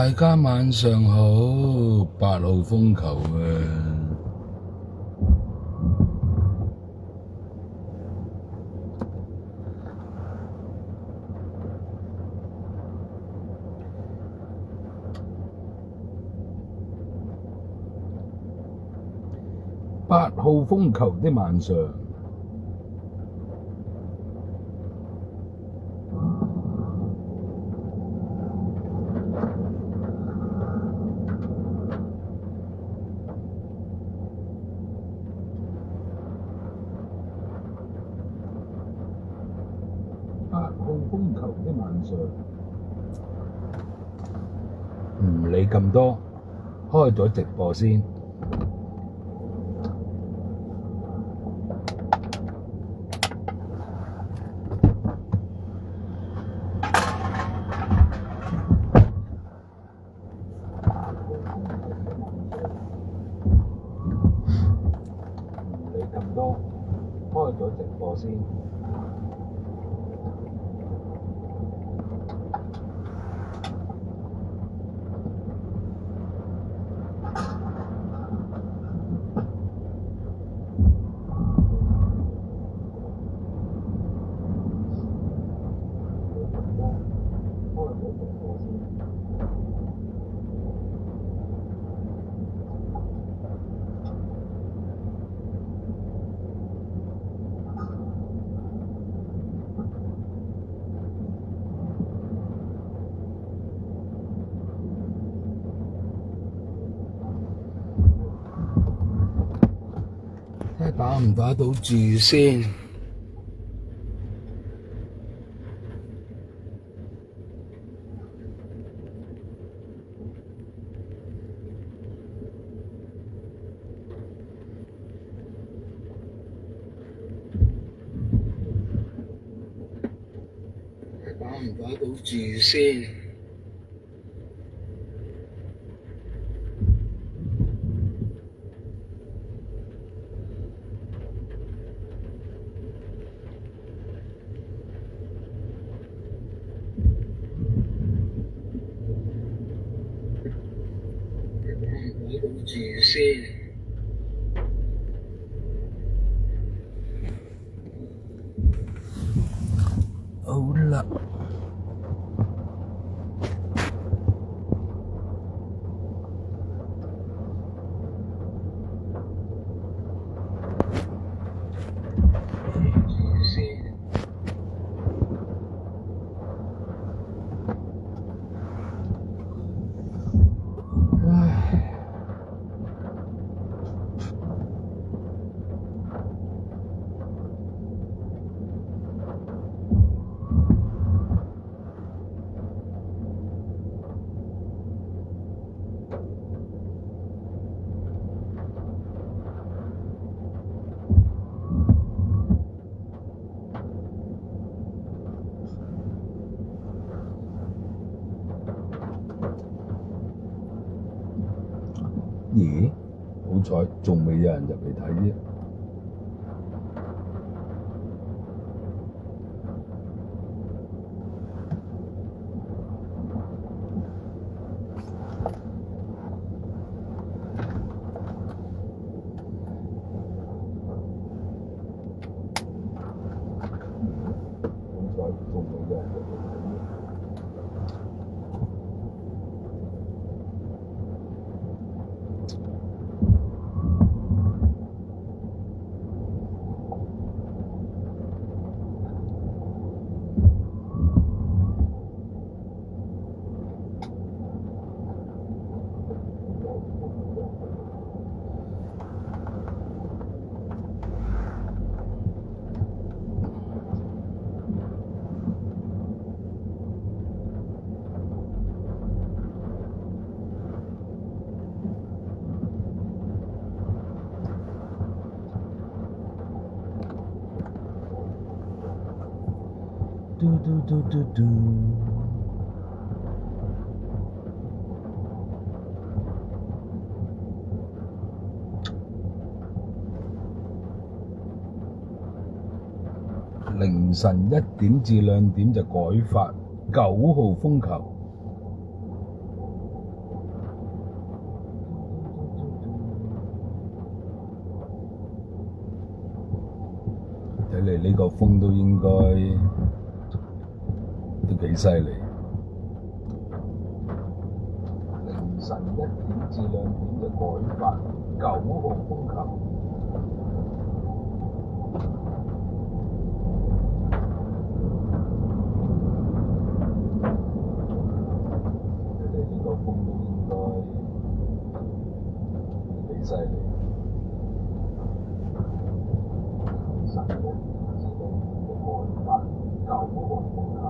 大家晚上好，8號風球啊！8號風球的晚上，8號風球的晚上，唔理咁多，開咗直播先。開咗直播先。睇下打唔打到住先。打唔打到住先？打到住先。好啦。咦？好彩仲未有人入嚟睇啫。好彩仲未有人入嚟睇啫。嘟嘟嘟嘟嘟。凌晨1點至2點就改發9號風球。睇嚟呢個風都應該都幾犀利。凌晨1點至2點就改發9號風球。睇嚟呢個風都應該都幾犀利。凌晨1點至2點就改發9號風球。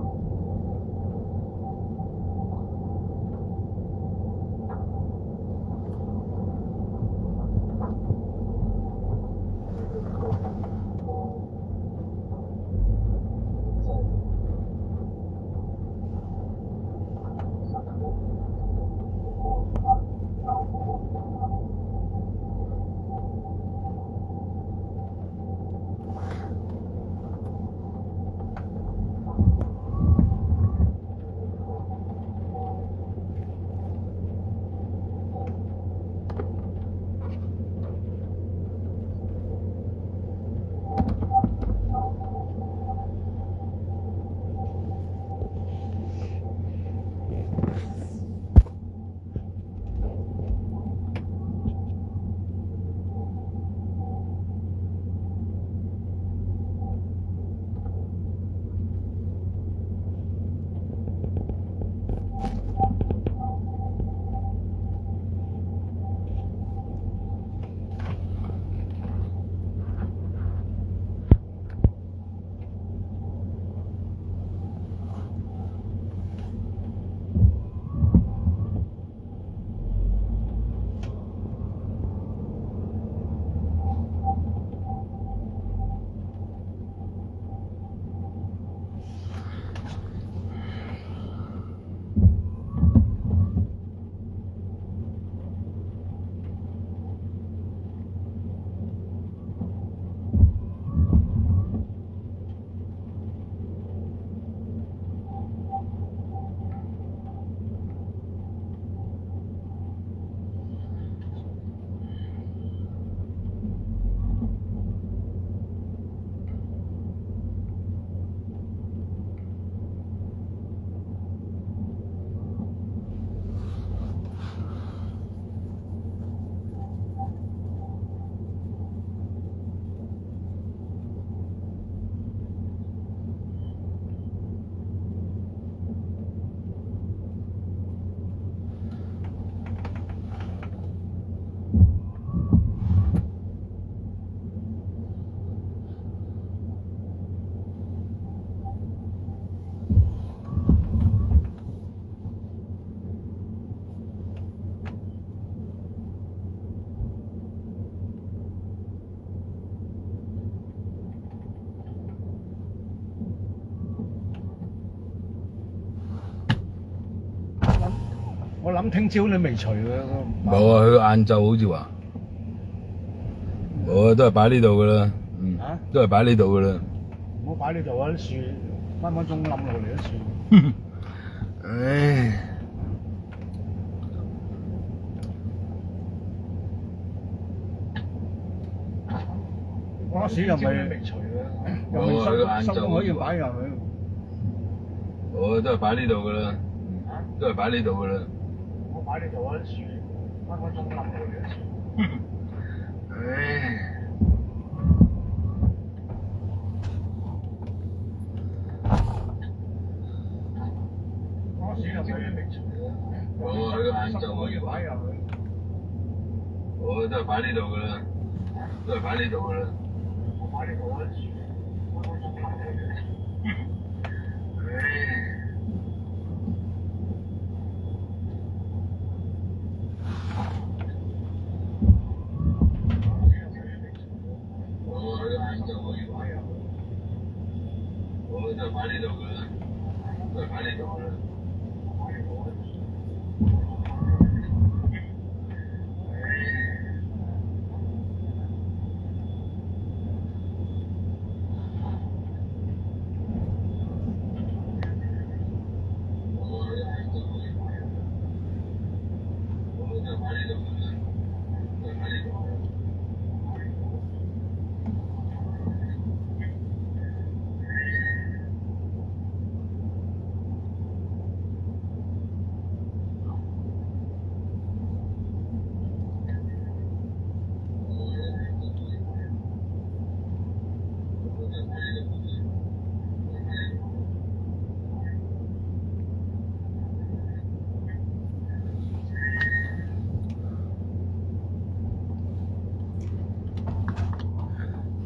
我諗聽朝你未除嘅。冇啊，佢晏晝好似話，我都係擺呢度噶啦，都係擺呢度噶啦。唔好擺呢度啊！啲樹分分鐘冧落嚟啲樹。唉，嗰時又未除嘅，又未收工可以擺入去。我都係擺呢度噶啦，都係擺呢度噶啦。我擺呢度啊！啲樹分分鐘冧落嚟啲樹。唉。嗰時又未除嘅，收工可以擺入去。我都係擺呢度噶啦，都係擺呢度噶啦。我擺呢度啊！啲樹分分鐘冧落嚟啲樹。唉。我都係擺呢度噶啦，都係擺呢度噶啦。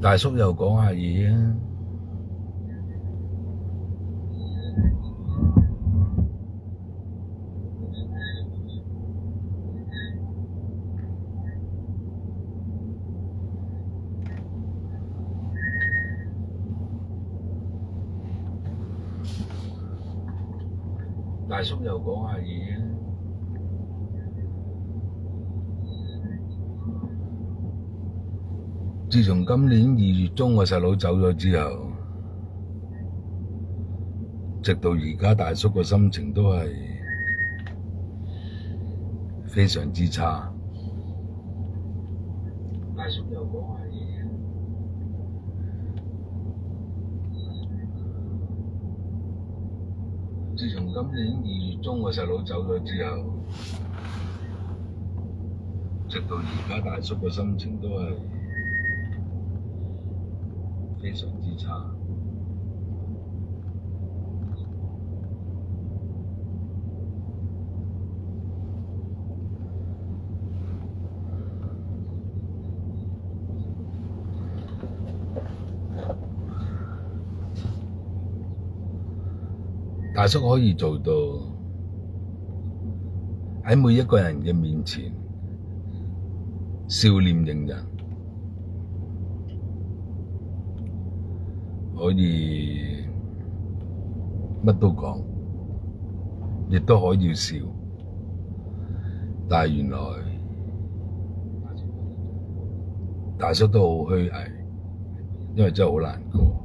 大叔又講下嘢啊！大叔又講下嘢啊！自從今年2月中我細佬走咗之後，直到而家，大叔個心情都係非常之差。大叔又講下嘢啊！自從今年2月中我細佬走咗之後，直到而家，大叔個心情都係非常之差。大叔可以做到喺每一個人嘅面前笑臉迎人，可以乜都講，亦都可以笑，但係原來大叔都好虛偽，因為真係好難過。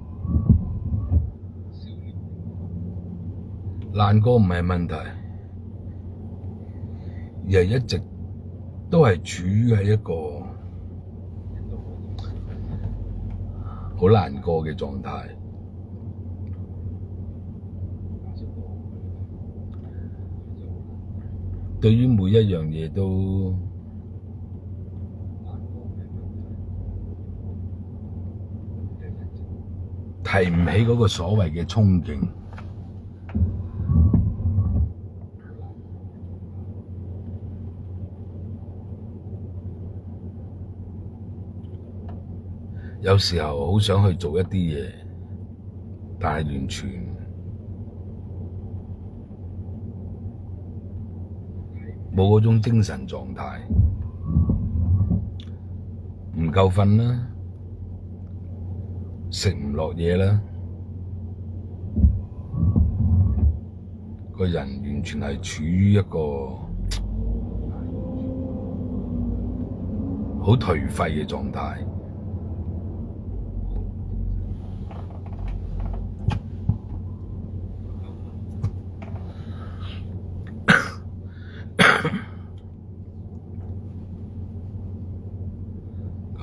難過唔係問題，而係一直都係處於喺一個好難過嘅狀態。對於每一樣嘢都提唔起嗰個所謂嘅憧憬。有時候好想去做一啲嘢，但係完全冇嗰種精神狀態，唔夠瞓啦，食唔落嘢啦，個人完全係處於一個好頹廢嘅狀態。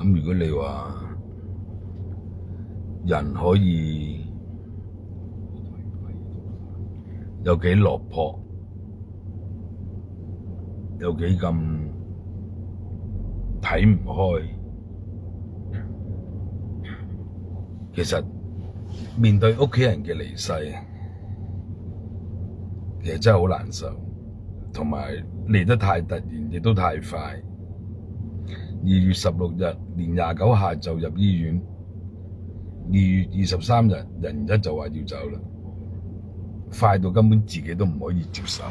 咁如果你話人可以有幾落魄，有幾咁睇唔開，其實面對屋企人嘅離世，其實真係好難受，同埋嚟得太突然，亦都太快。2月16日年29下晝入醫院，2月23日人一就話要走啦，快到根本自己都唔可以接受，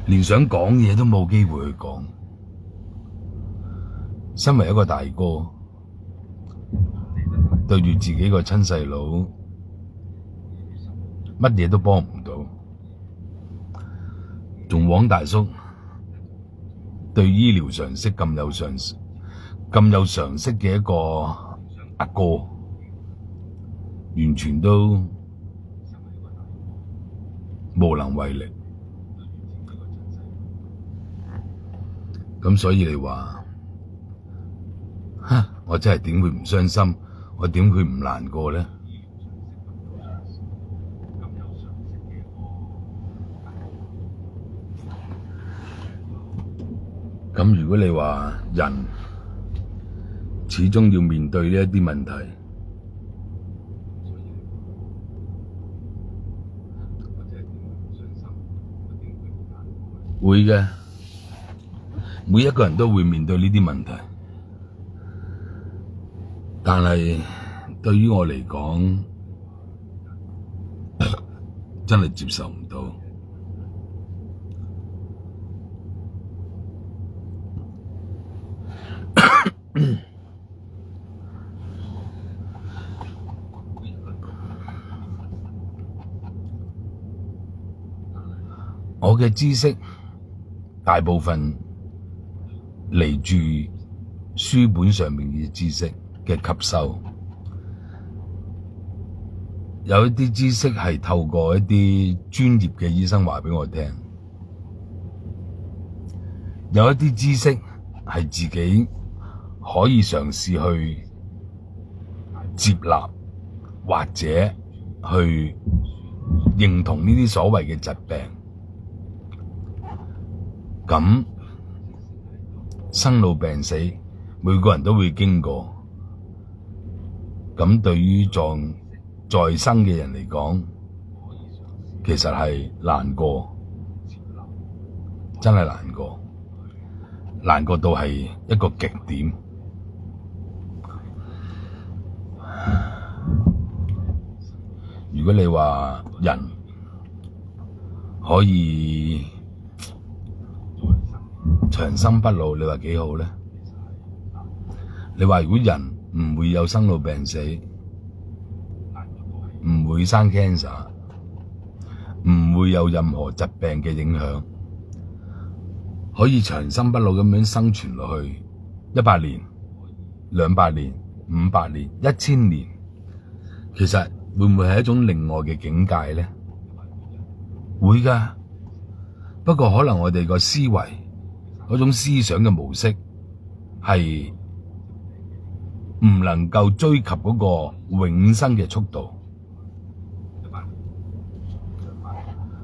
連想講嘢都冇機會去講。身為一個大哥，對住自己個親細佬，乜嘢都幫唔到，仲枉大叔對醫療常識咁有常識嘅一個阿哥，完全都無能為力。咁所以你話，我真係點會唔傷心？我點會唔難過呢？咁如果你話人始終要面對呢一啲問題，會嘅，每一個人都會面對呢啲問題。但係對於我嚟講，真係接受唔到。我嘅知識大部分嚟自書本上面嘅知識嘅吸收，有一啲知識係透過一啲專業嘅醫生話俾我聽，有一啲知識係自己可以嘗試去接納或者去認同呢啲所謂嘅疾病。咁生老病死，每個人都會經過。咁對於在生嘅人嚟講，其實係難過，真係難過，難過到係一個極點。如果你話人可以長生不老，你話幾好咧？你話如果人唔會有生老病死，唔會生 cancer， 唔會有任何疾病嘅影響，可以長生不老咁樣生存落去100年、200年、500年、1000年，其實會唔會係一種另外嘅境界咧？會㗎，不過可能我哋個思維嗰種思想嘅模式係唔能夠追及嗰個永生嘅速度，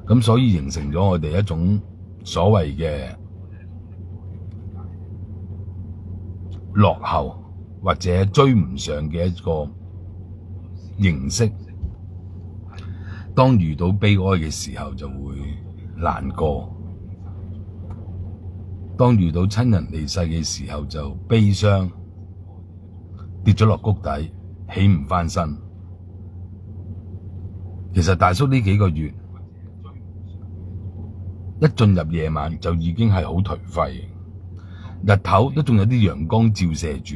咁所以形成咗我哋一種所謂嘅落後或者追唔上嘅一個形式。當遇到悲哀嘅時候就會難過，當遇到親人離世嘅時候就悲傷，跌咗落谷底，起唔返身。其實大叔呢幾個月一進入夜晚就已經係好頹廢，日頭都仲有啲陽光照射住，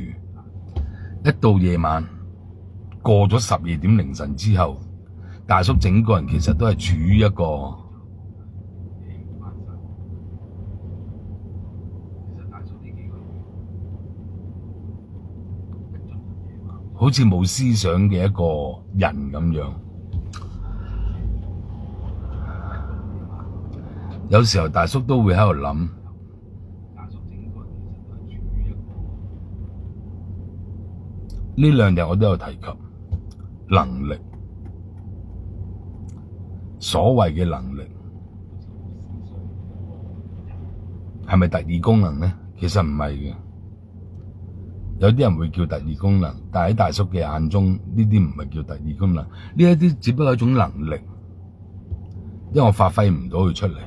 一到夜晚過咗12點凌晨之後，大叔整個人其實都係處於一個好似冇思想嘅一個人咁樣。有時候大叔都會喺度諗，呢2日我都有提及能力。所謂嘅能力係咪特異功能呢？其實唔係嘅，有啲人會叫特異功能，但喺大叔嘅眼中，呢啲唔係叫特異功能，呢一啲只不過係一種能力，因為我發揮唔到佢出嚟，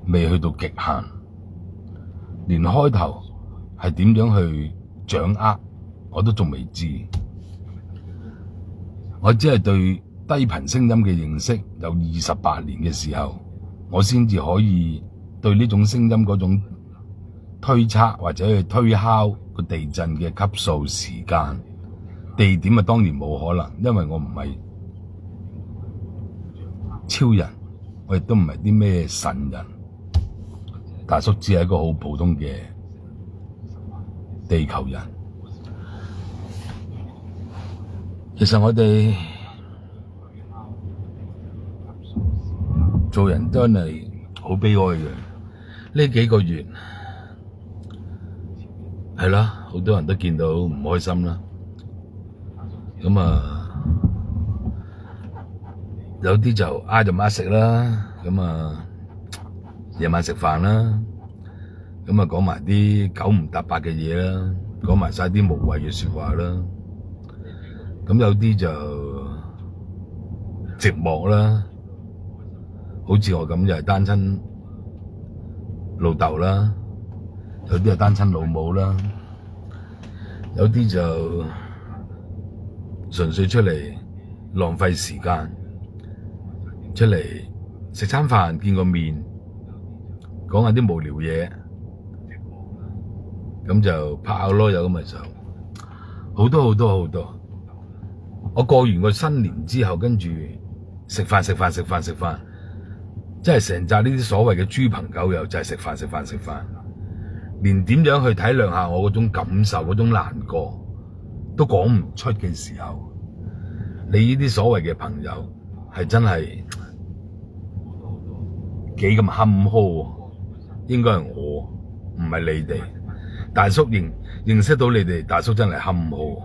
未去到極限，連開頭係點樣去掌握我都仲未知，我只係對低頻聲音嘅認識有28年嘅時候，我先至可以對呢種聲音嗰種推測或者去推敲個地震嘅級數、時間、地點啊，當然冇可能，因為我唔係超人，我亦都唔係啲咩神人，大叔只係一個好普通嘅地球人。其實我哋做人真係好悲哀嘅，呢幾個月係啦，好多人都見到唔開心啦。咁啊，有啲就挨就孖食啦，咁啊夜晚食飯啦，咁啊講埋啲九唔搭八嘅嘢啦，講埋晒啲無謂嘅說話啦。咁有啲就寂寞啦，好似我咁就係單親老豆啦，有啲係單親老母啦，有啲就純粹出嚟浪費時間，出嚟食餐飯見個面，講下啲無聊嘢，咁就拍下囉柚咁咪就好多好多好多。我過完個新年之後，跟住食飯，即係成扎呢啲所謂嘅豬朋狗友，就係食飯，連點樣去體諒下我嗰種感受、嗰種難過都講唔出嘅時候，你呢啲所謂嘅朋友係真係幾咁坎坷，應該係我，唔係你哋。大叔認識到你哋，大叔真係坎坷。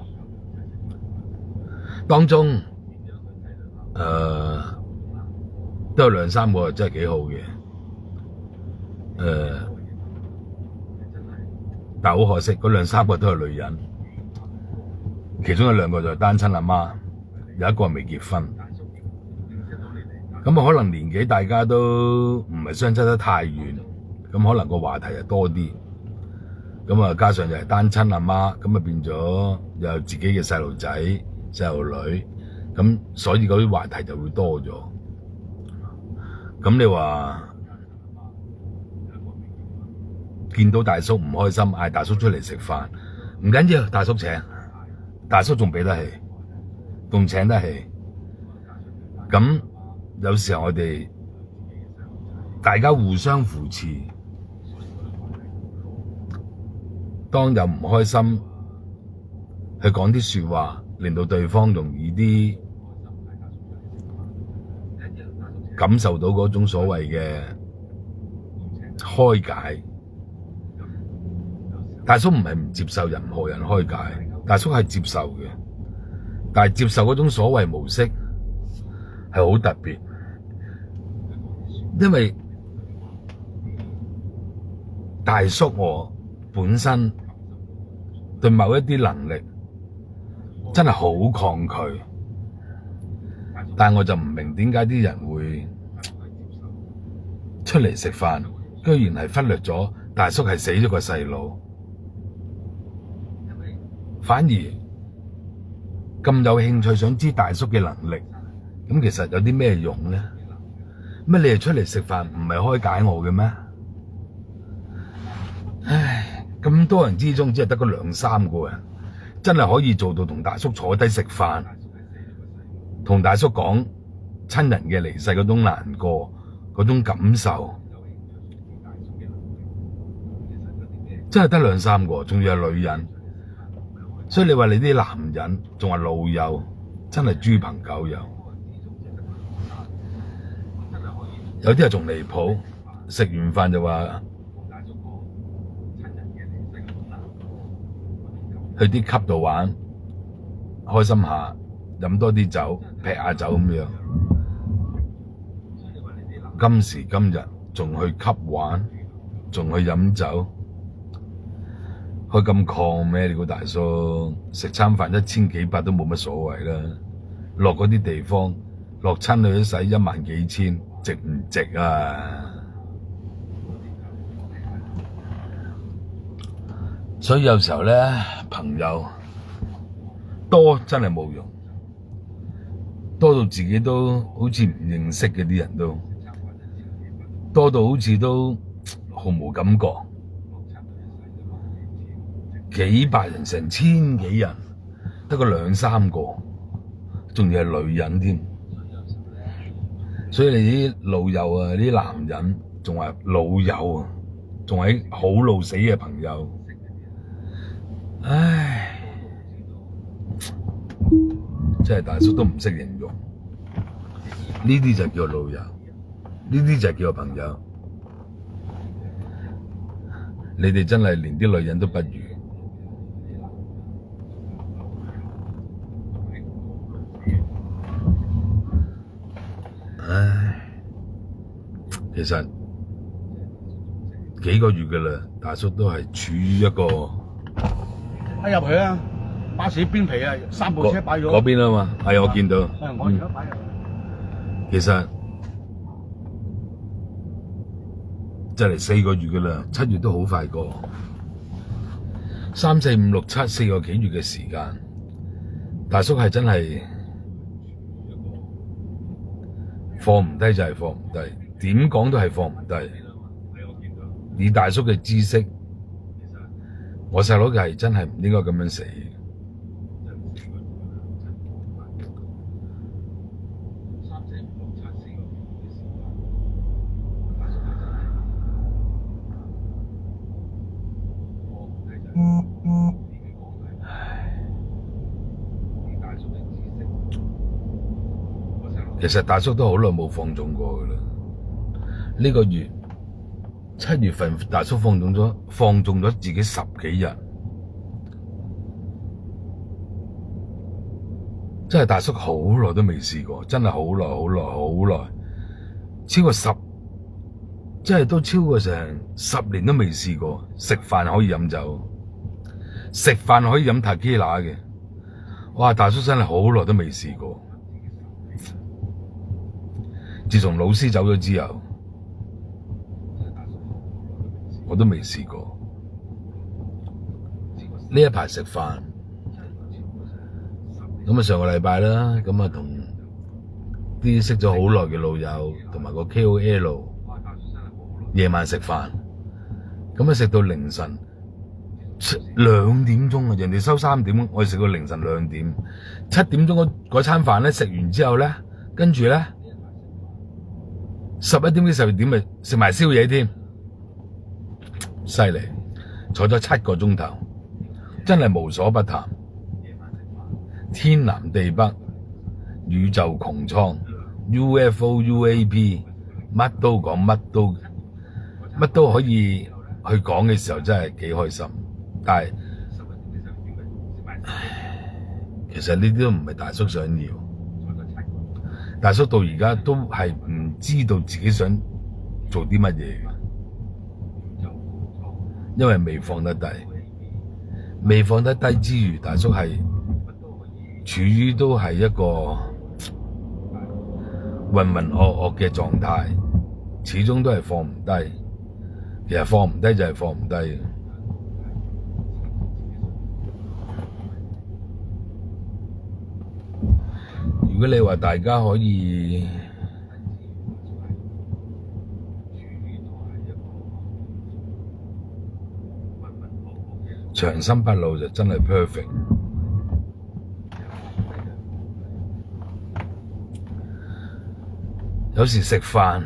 當中都有兩三個真係幾好嘅，但好可惜，嗰兩三個都係女人，其中有兩個就係單親阿媽，有一個未結婚。咁可能年紀大家都唔係相差得太遠，咁可能個話題就多啲。咁加上又係單親阿媽，咁變咗又有自己嘅細路仔、細路女，咁所以嗰啲話題就會多咗。咁你話見到大叔唔開心，嗌大叔出嚟食飯，唔緊要，大叔請，大叔仲俾得起，仲請得起。咁有時候我哋大家互相扶持，當有唔開心去講啲說話，令到對方容易啲感受到嗰種所謂嘅開解。大叔唔係唔接受任何人開解，大叔係接受嘅，但係接受嗰種所謂模式係好特別，因為大叔我本身對某一啲能力真係好抗拒，但我就唔明點解啲人會出嚟食飯，居然係忽略咗大叔係死咗個細佬，反而咁有興趣想知大叔嘅能力，咁其實有啲咩用呢？乜你係出嚟食飯唔係開解我嘅咩？唉，咁多人之中只係得嗰兩三個人真係可以做到同大叔坐低食飯，同大叔講親人嘅離世嗰種難過，嗰種感受，真係得兩三個，仲要係女人。所以你話你啲男人仲話老友，真係豬朋狗友。有啲人仲離譜，食完飯就話去啲club度玩，開心下，飲多啲酒，劈下酒咁樣。今時今日仲去club玩，仲去飲酒，開咁礦咩？你個大叔食餐飯1000幾百都冇乜所謂啦。落嗰啲地方，落親去都使1萬幾千，值唔值啊？所以有時候咧，朋友多真係冇用，多到自己都好似唔認識嘅啲人都多到好似都毫無感覺。幾百人成1000幾人，得個兩三個，仲要係女人添。所以你啲老友啊，啲男人仲話老友啊，仲係好老死嘅朋友。唉，真係大叔都唔識形容，呢啲就叫老友，呢啲就叫朋友。你哋真係連啲女人都不如。唉，其實幾個月㗎喇，大叔都係處於一個入去啊！巴士邊皮啊，3部車擺咗嗰邊啊嘛，係我見到。我而家擺入去。其實就嚟4個月㗎喇，7月都好快過，3、4、5、6、7 4個幾月嘅時間，大叔係真係放唔低就係放唔低，點講都係放唔低。以大叔嘅知識，我細佬係真係唔應該咁樣死。其實大叔都好耐冇放縱過噶啦，呢個月7月份大叔放縱咗自己10幾日，真係大叔好耐都未試過，真係好耐，超過真係都超過成10年都未試過，食飯可以飲酒，食飯可以飲 Tequila 嘅，哇！大叔真係好耐都未試過。自從老師走咗之後，我都未試過。呢一排食飯，咁啊上個禮拜啦，咁啊同啲識咗好耐嘅老友同埋個 KOL 夜晚食飯，咁啊食到凌晨2點鐘啊，人哋收3點，我哋食到凌晨2點，7點鐘嗰餐飯咧食完之後咧，跟住咧。11點至12點咪食埋宵夜添，犀利！坐咗7個鐘頭，真係無所不談，天南地北，宇宙穹蒼 ，UFO、UAP， 乜都講，乜都可以去講嘅時候，真係幾開心。但係，其實呢啲都唔係大叔想要。大叔到而家都係唔知道自己想做啲乜嘢，因為未放得低。未放得低之餘，大叔係處於都係一個渾渾噩噩嘅狀態，始終都係放唔低。其實放唔低就係放唔低。如果你話大家可以長生不老，就真係 perfect。有時食飯，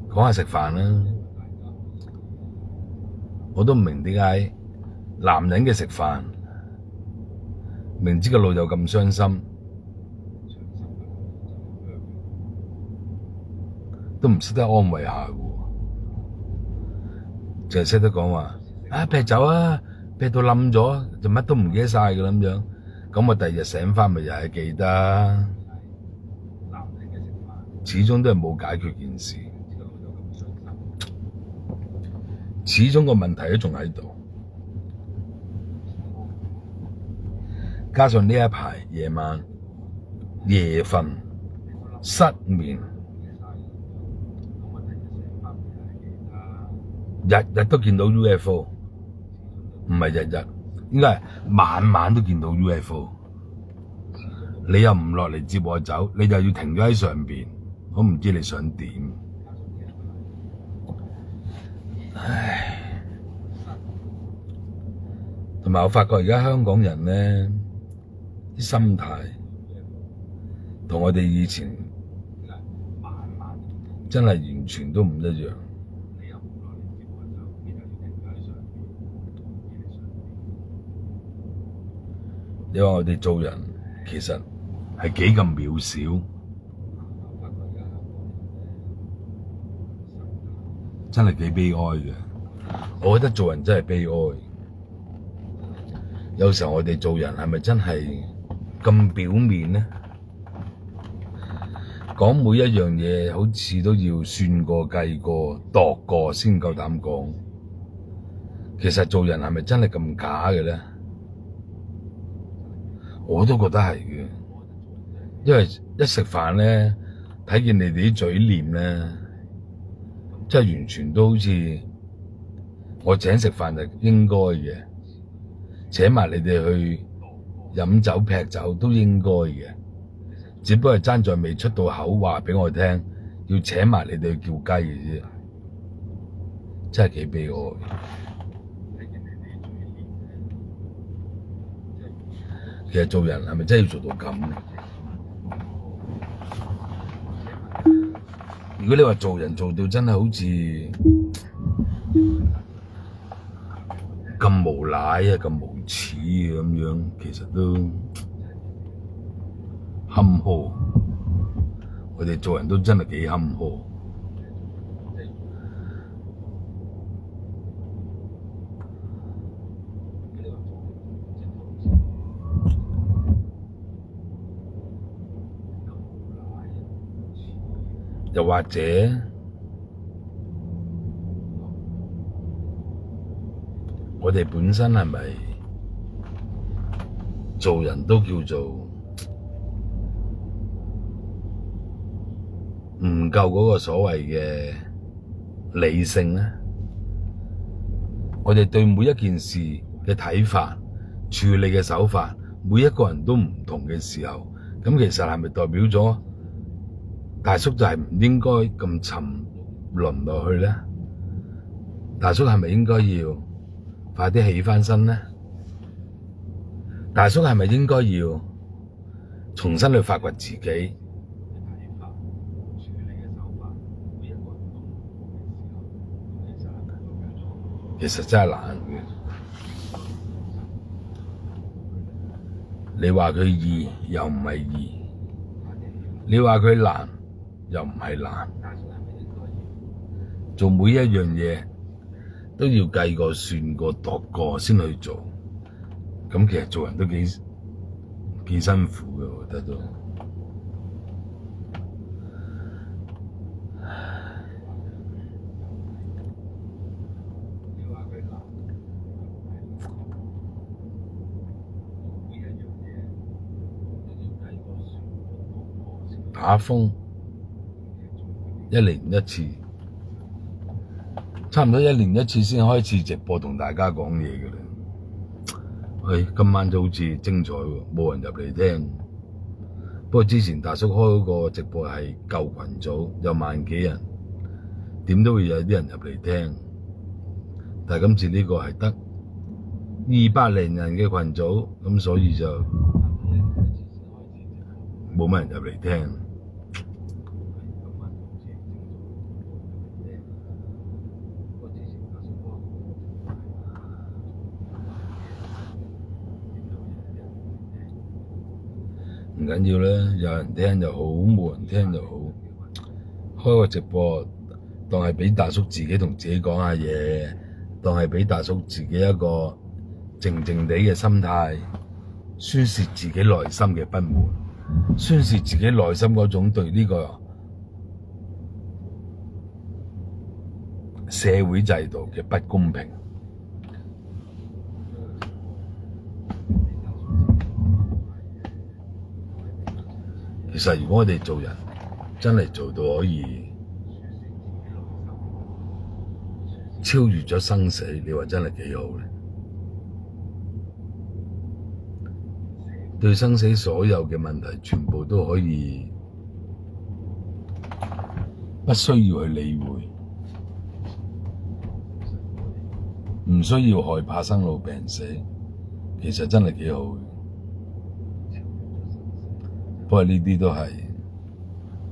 講下食飯啦，我都唔明點解男人嘅食飯，明知個老友咁傷心，都唔識得安慰下嘅，淨係識得講話劈酒啊，劈到冧咗就乜都唔記得晒嘅啦咁樣。咁我第二日醒返咪又係記得，始終都係冇解決件事，始終個問題都仲喺度。加上呢一排夜晚夜瞓失眠，日日都見到 UFO， 唔係日日，應該係晚晚都見到 UFO。你又唔落嚟接我走，你就要停咗喺上邊，我唔知你想點。唉，同埋我發覺而家香港人咧，啲心態同我哋以前真係完全都唔一樣。你話我哋做人其實係幾咁渺小，真係幾悲哀嘅。我覺得做人真係悲哀。有時候我哋做人係咪真係咁表面呢？講每一樣嘢好似都要算過、計過、度過先夠膽講。其實做人係咪真係咁假嘅呢？我都覺得係嘅，因為一食飯咧，睇見你哋啲嘴臉咧，即係完全都好似我請食飯就應該嘅，請埋你哋去飲酒劈酒都應該嘅，只不過係爭在未出到口話俾我聽，要請埋你哋去叫雞嘅啫，真係幾悲哀。其實做人係咪真係要做到咁咧？如果你話做人做到真係好似咁無賴啊、咁無恥啊咁樣，其實都坎坷。我哋做人都真係幾坎坷。又或者我哋本身係咪做人都叫做唔夠嗰個所謂嘅理性呢？我哋對每一件事嘅睇法、處理嘅手法，每一個人都唔同嘅時候，咁其實係咪代表咗大叔就係唔應該咁沉淪落去咧？大叔係咪應該要快啲起返身咧？大叔係咪應該要重新去發掘自己？其實真係難嘅。你話佢易又唔係易，你話佢難又唔係難，做每一樣嘢都要計過、算過、度過先去做，咁其實做人都幾辛苦嘅，我覺得都。打風一年一次，差唔多一年一次先開始直播同大家講嘢嘅啦。喂，今晚就好似精彩喎，冇人入嚟聽。不過之前大叔開嗰個直播係舊群組，有萬幾人，點都會有啲人入嚟聽。但係今次呢個係得200零人嘅群組，咁所以就冇乜人入嚟聽。唔緊要啦，有人聽就好，冇人聽就好。開個直播當係畀大叔自己同自己講下嘢，當係畀大叔自己一個靜靜地嘅心態，宣泄自己內心嘅不滿，宣泄自己內心嗰種對呢個社會制度嘅不公平。其實如果我哋做人真係做到可以超越咗生死，你話真係幾好咧？對生死所有嘅問題，全部都可以不需要去理會，唔需要害怕生老病死，其實真係幾好嘅。不過呢啲都係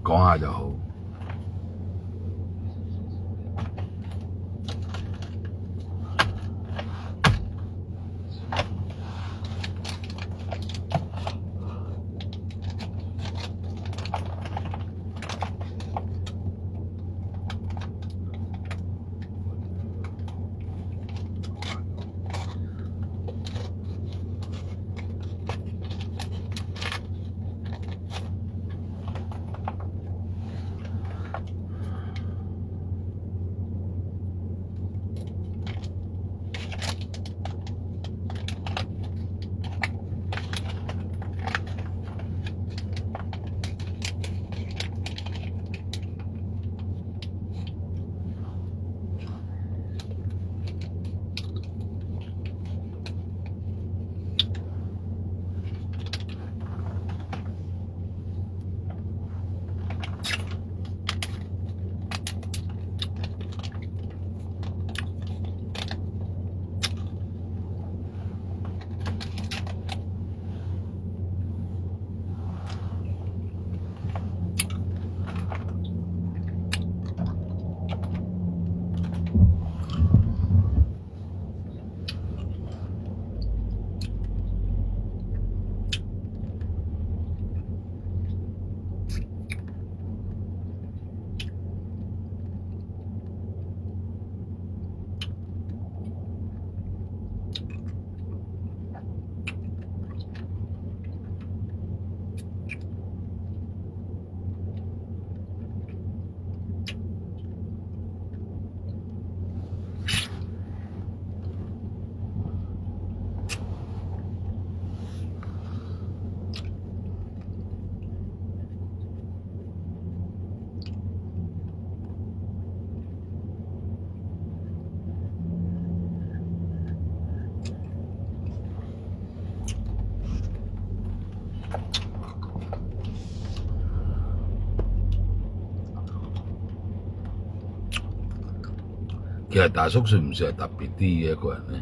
講下就好。其實大叔算唔算係特別啲嘅一個人呢？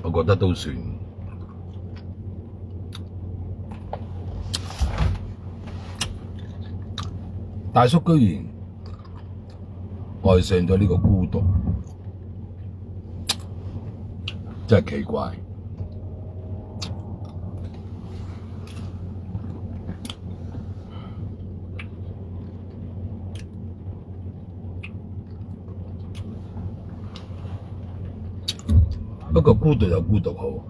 我覺得都算。大叔居然愛上咗呢個孤獨，真係奇怪。不過孤獨有孤獨好。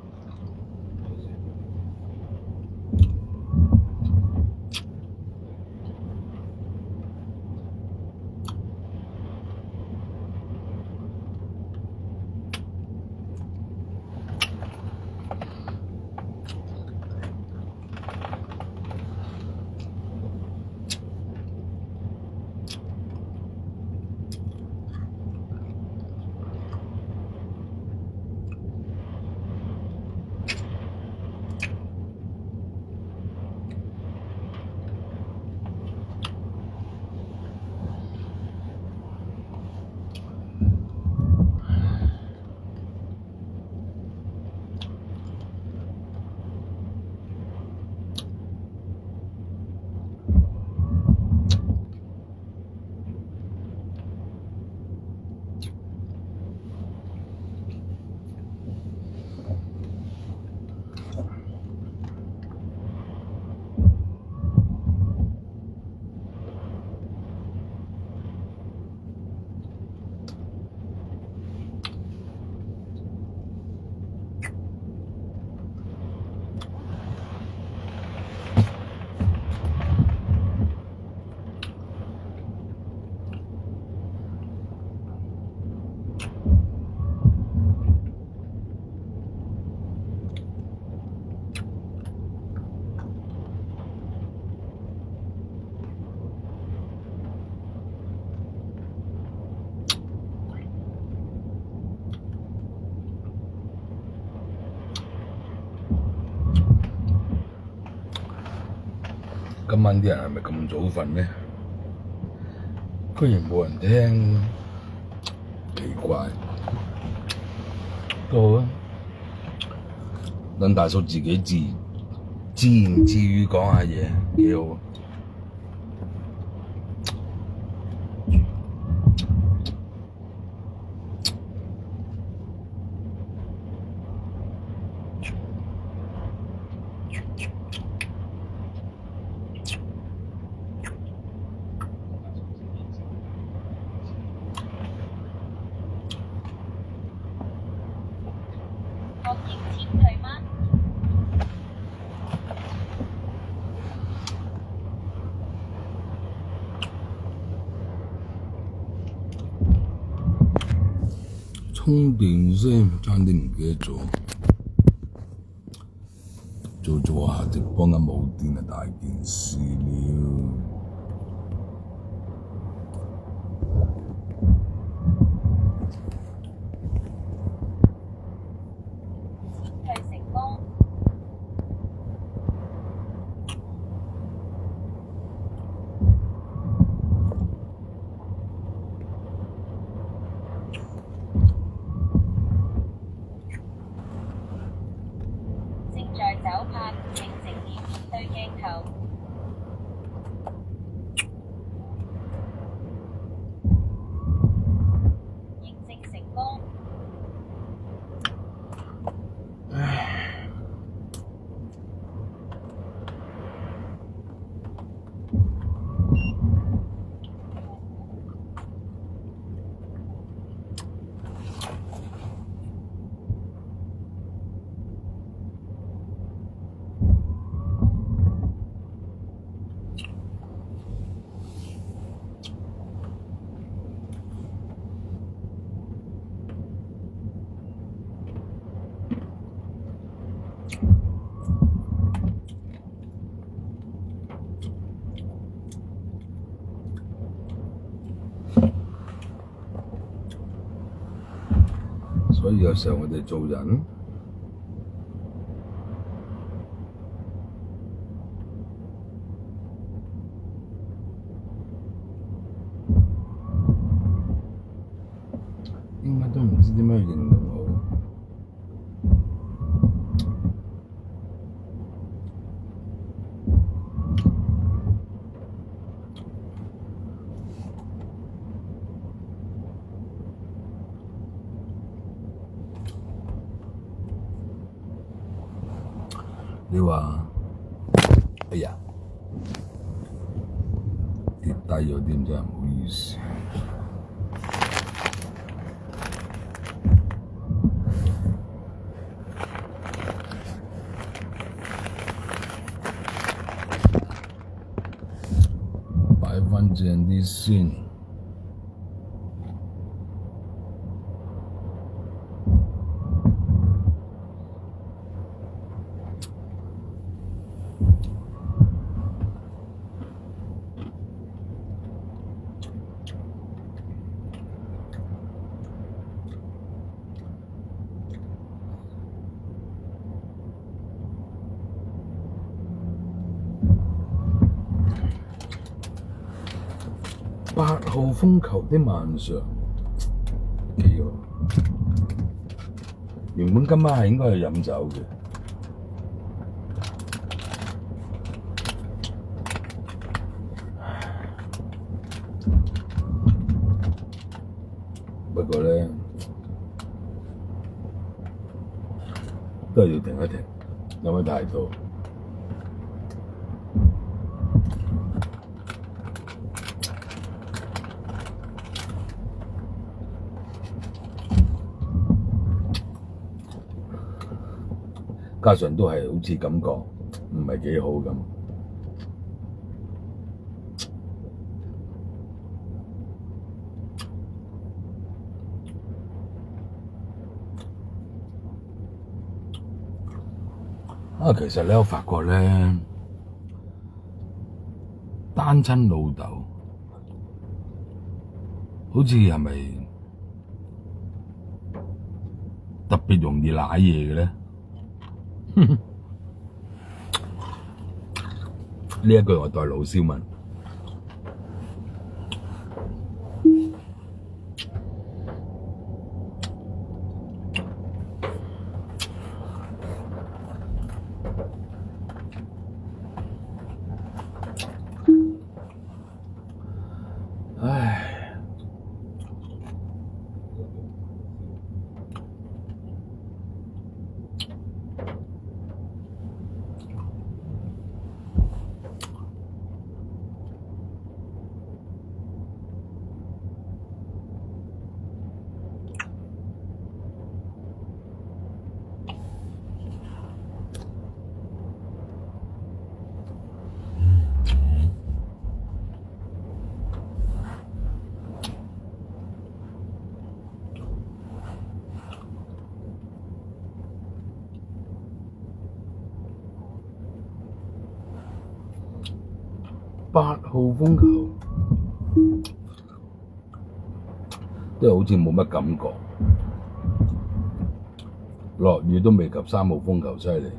今晚啲人係咪咁早瞓呢？居然冇人聽，奇怪。都好啊，等大叔自己自言自語講下嘢，幾好啊。充電先，差啲唔記得咗。做下直播啊，冇電啊，大件事了。所以有時候我哋做人你話，哎呀，跌低咗啲真係唔好意思。擺返正啲先。8號風球的晚上，幾好。原本今晚係應該去飲酒嘅，不過咧都係要停一停，飲得太多。加上都係好似感覺唔係幾好咁。其實咧，我發覺咧，單親老豆好似係咪特別容易舐嘢嘅咧？呢一句我代老蕭問。唉。8號風球都係好似冇乜感覺，落雨都未及3號風球犀利。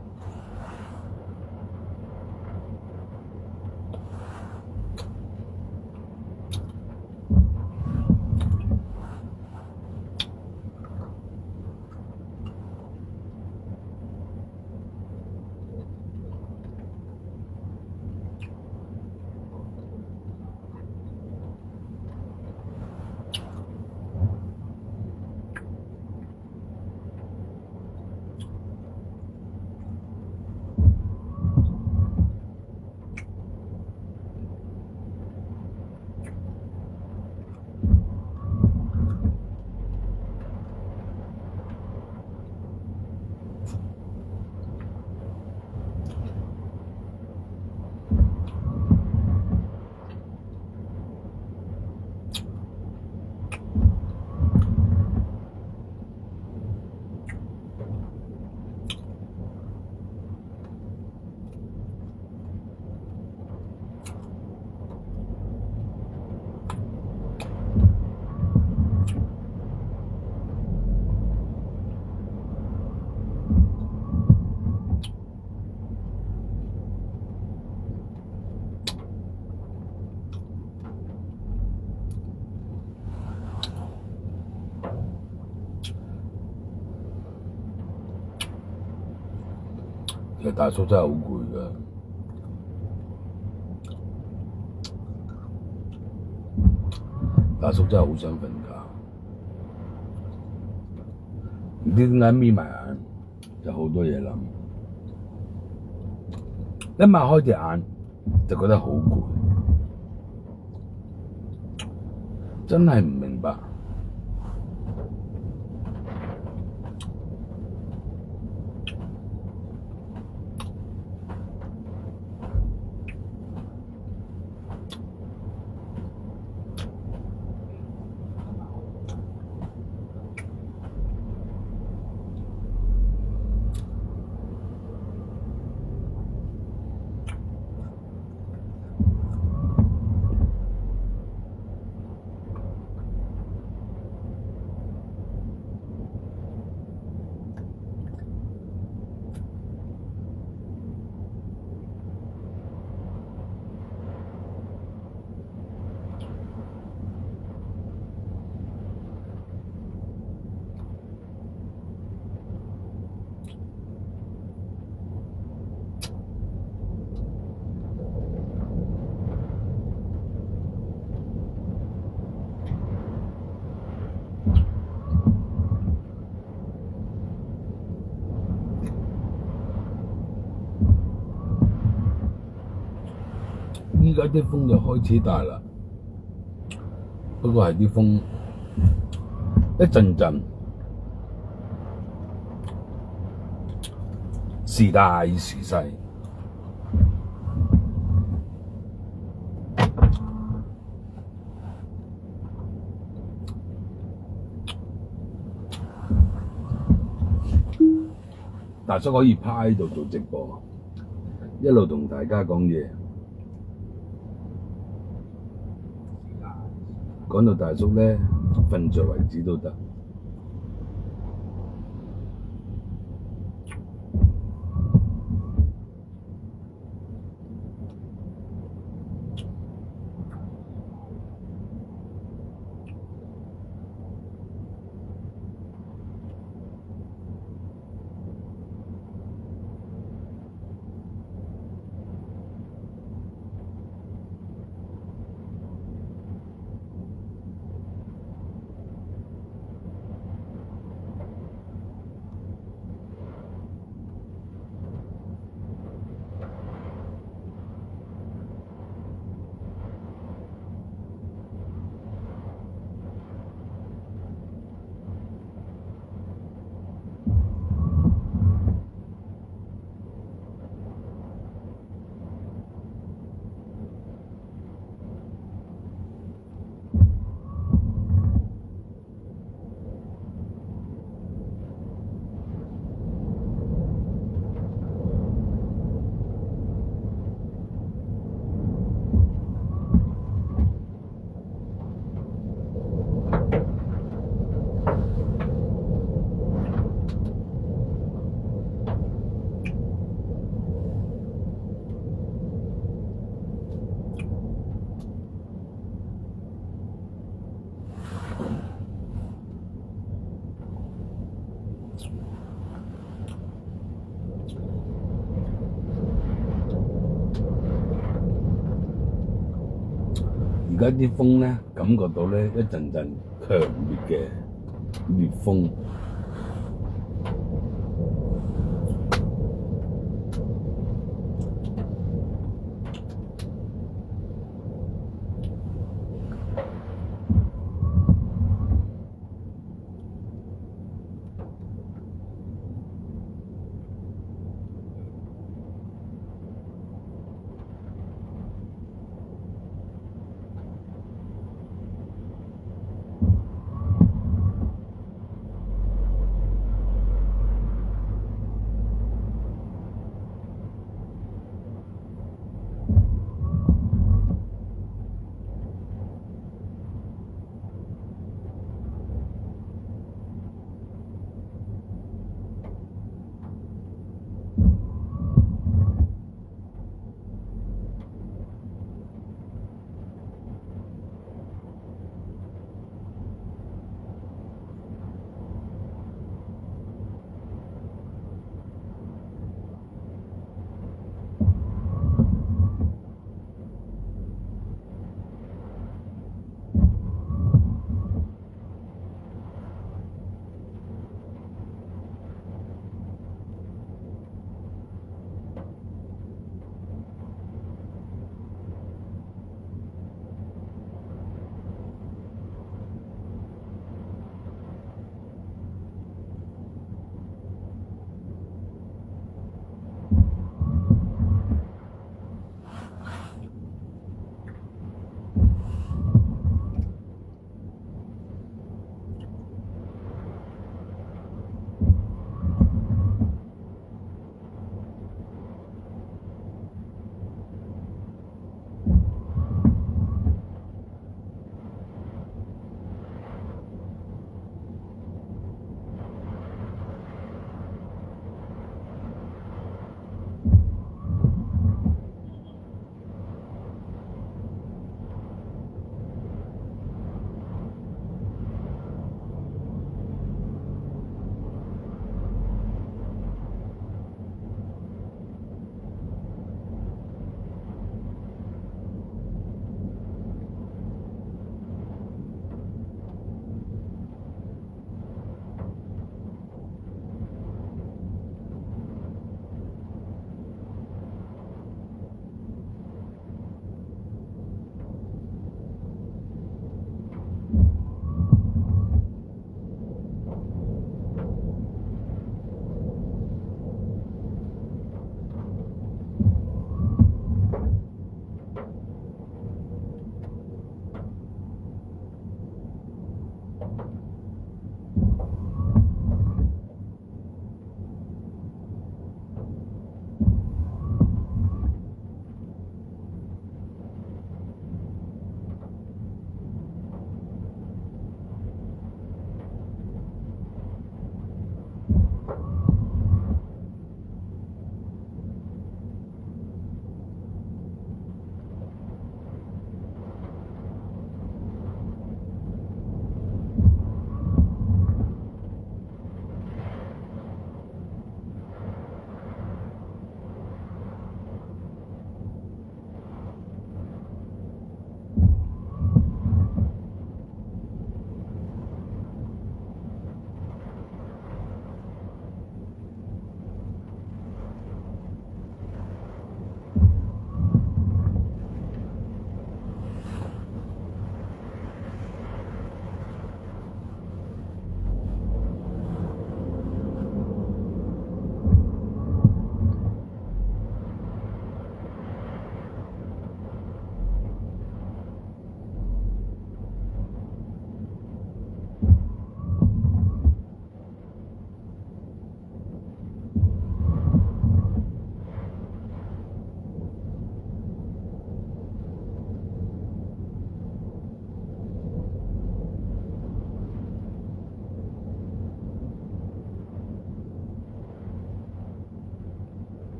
其實大叔真係好攰㗎，大叔真係好想瞓覺，唔知點解眯埋眼就好多嘢諗。一擘開隻眼就覺得好攰，真係唔明白。依家啲風就開始大啦，不過係啲風一陣陣，時大時細。大叔可以趴喺度做直播，一路同大家講嘢。講到大叔呢瞓着為止都得。而家啲風呢，感覺到呢一陣陣強烈嘅烈風。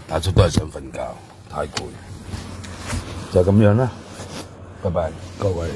大叔都係想瞓覺，太攰，就咁樣啦，拜拜各位。